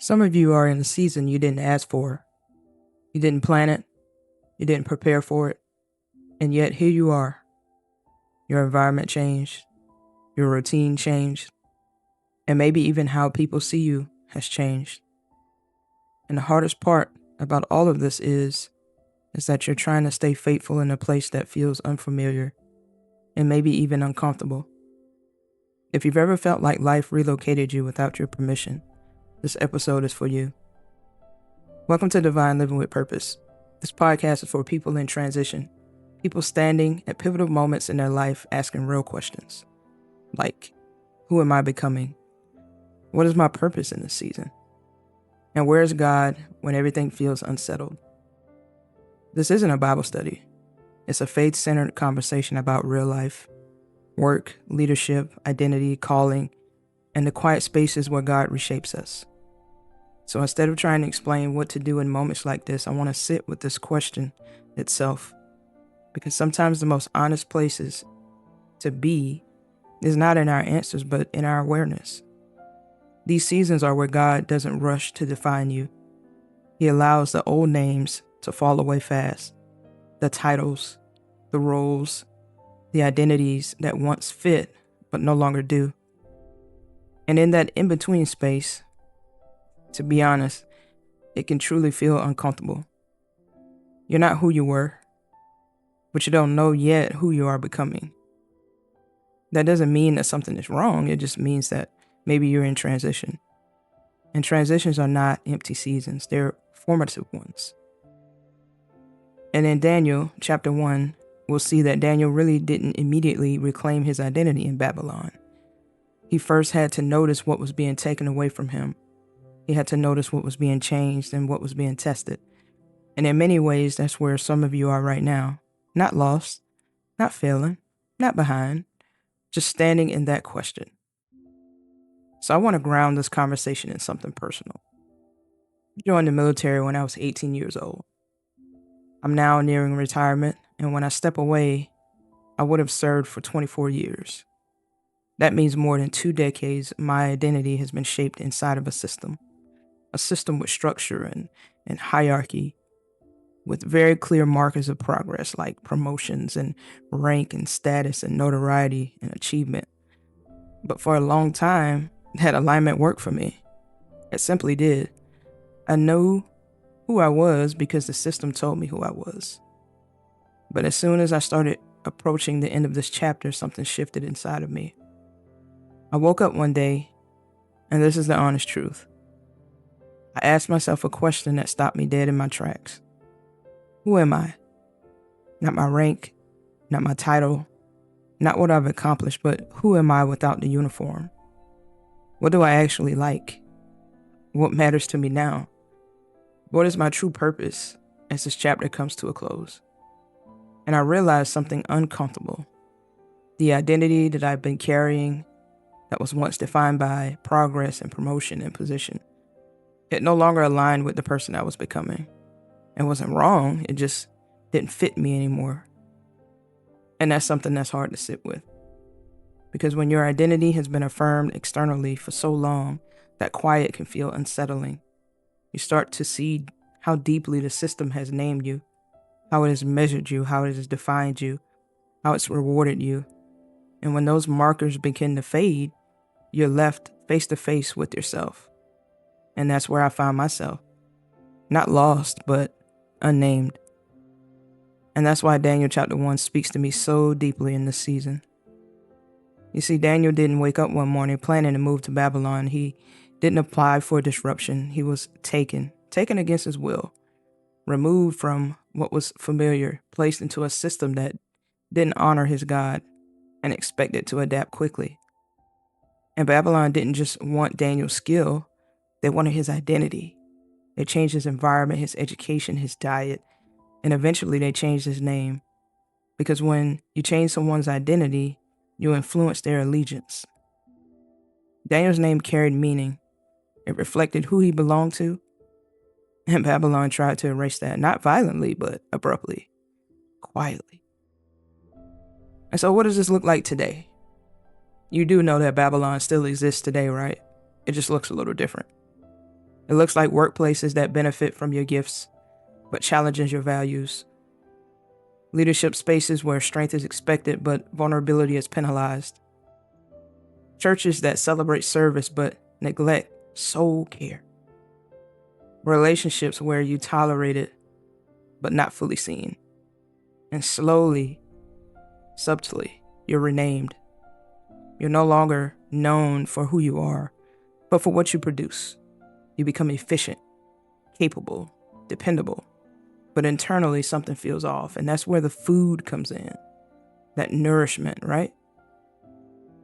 Some of you are in a season you didn't ask for. You didn't plan it. You didn't prepare for it. And yet here you are. Your environment changed. Your routine changed. And maybe even how people see you has changed. And the hardest part about all of this is that you're trying to stay faithful in a place that feels unfamiliar and maybe even uncomfortable. If you've ever felt like life relocated you without your permission, this episode is for you. Welcome to Divine Living with Purpose. This podcast is for people in transition, people standing at pivotal moments in their life asking real questions. Like, who am I becoming? What is my purpose in this season? And where is God when everything feels unsettled? This isn't a Bible study. It's a faith-centered conversation about real life, work, leadership, identity, calling, and the quiet spaces where God reshapes us. So instead of trying to explain what to do in moments like this, I want to sit with this question itself. Because sometimes the most honest places to be is not in our answers, but in our awareness. These seasons are where God doesn't rush to define you. He allows the old names to fall away fast. The titles, the roles, the identities that once fit, but no longer do. And in that in-between space, to be honest, it can truly feel uncomfortable. You're not who you were, but you don't know yet who you are becoming. That doesn't mean that something is wrong. It just means that maybe you're in transition. And transitions are not empty seasons. They're formative ones. And in Daniel chapter 1, we'll see that Daniel really didn't immediately reclaim his identity in Babylon. He first had to notice what was being taken away from him. He had to notice what was being changed and what was being tested. And in many ways, that's where some of you are right now. Not lost, not failing, not behind, just standing in that question. So I want to ground this conversation in something personal. I joined the military when I was 18 years old. I'm now nearing retirement, and when I step away, I would have served for 24 years. That means more than 2 decades my identity has been shaped inside of a system with structure and hierarchy, with very clear markers of progress like promotions and rank and status and notoriety and achievement. But for a long time, that alignment worked for me. It simply did. I knew who I was because the system told me who I was. But as soon as I started approaching the end of this chapter, something shifted inside of me. I woke up one day, and this is the honest truth. I asked myself a question that stopped me dead in my tracks. Who am I? Not my rank, not my title, not what I've accomplished, but who am I without the uniform? What do I actually like? What matters to me now? What is my true purpose as this chapter comes to a close? And I realized something uncomfortable. The identity that I've been carrying that was once defined by progress and promotion and position, it no longer aligned with the person I was becoming. It wasn't wrong, it just didn't fit me anymore. And that's something that's hard to sit with. Because when your identity has been affirmed externally for so long, that quiet can feel unsettling. You start to see how deeply the system has named you, how it has measured you, how it has defined you, how it's rewarded you. And when those markers begin to fade, you're left face to face with yourself. And that's where I found myself. Not lost, but unnamed. And that's why Daniel chapter 1 speaks to me so deeply in this season. You see, Daniel didn't wake up one morning planning to move to Babylon. He didn't apply for disruption. He was taken against his will, removed from what was familiar, placed into a system that didn't honor his God and expected to adapt quickly. And Babylon didn't just want Daniel's skill, they wanted his identity. They changed his environment, his education, his diet, and eventually they changed his name. Because when you change someone's identity, you influence their allegiance. Daniel's name carried meaning. It reflected who he belonged to. And Babylon tried to erase that, not violently, but abruptly, quietly. And so what does this look like today? You do know that Babylon still exists today, right? It just looks a little different. It looks like workplaces that benefit from your gifts, but challenges your values. Leadership spaces where strength is expected, but vulnerability is penalized. Churches that celebrate service, but neglect soul care. Relationships where you tolerate it, but not fully seen. And slowly, subtly, you're renamed. You're no longer known for who you are, but for what you produce. You become efficient, capable, dependable. But internally, something feels off. And that's where the food comes in. That nourishment, right?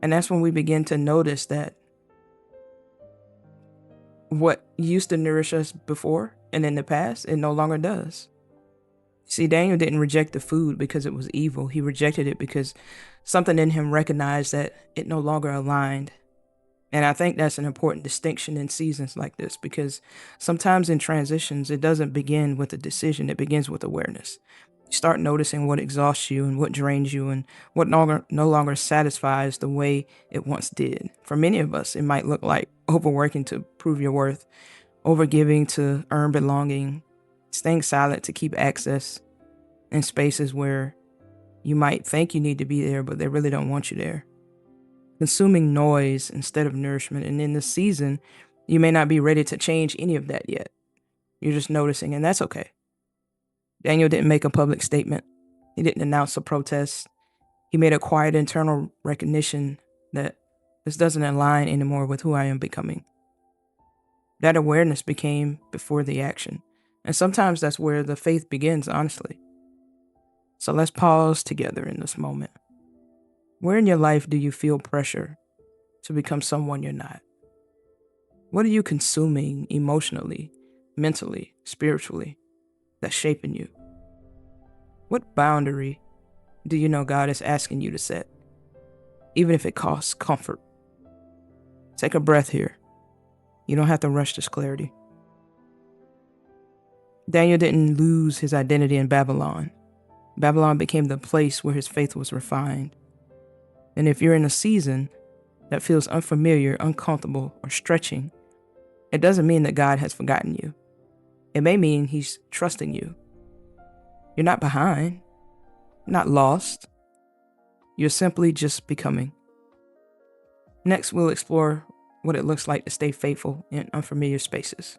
And that's when we begin to notice that what used to nourish us before and in the past, it no longer does. See, Daniel didn't reject the food because it was evil. He rejected it because something in him recognized that it no longer aligned. And I think that's an important distinction in seasons like this, because sometimes in transitions, it doesn't begin with a decision. It begins with awareness. You start noticing what exhausts you and what drains you and what no longer satisfies the way it once did. For many of us, it might look like overworking to prove your worth, overgiving to earn belonging, staying silent to keep access in spaces where you might think you need to be there, but they really don't want you there. Consuming noise instead of nourishment. And in this season, you may not be ready to change any of that yet. You're just noticing, and that's okay. Daniel didn't make a public statement. He didn't announce a protest. He made a quiet internal recognition that this doesn't align anymore with who I am becoming. That awareness became before the action. And sometimes that's where the faith begins, honestly. So let's pause together in this moment. Where in your life do you feel pressure to become someone you're not? What are you consuming emotionally, mentally, spiritually that's shaping you? What boundary do you know God is asking you to set, even if it costs comfort? Take a breath here. You don't have to rush this clarity. Daniel didn't lose his identity in Babylon. Babylon became the place where his faith was refined. And if you're in a season that feels unfamiliar, uncomfortable, or stretching, it doesn't mean that God has forgotten you. It may mean he's trusting you. You're not behind, not lost. You're simply just becoming. Next, we'll explore what it looks like to stay faithful in unfamiliar spaces,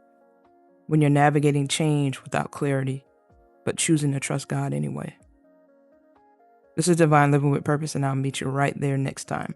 when you're navigating change without clarity, but choosing to trust God anyway. This is Divine Living with Purpose, and I'll meet you right there next time.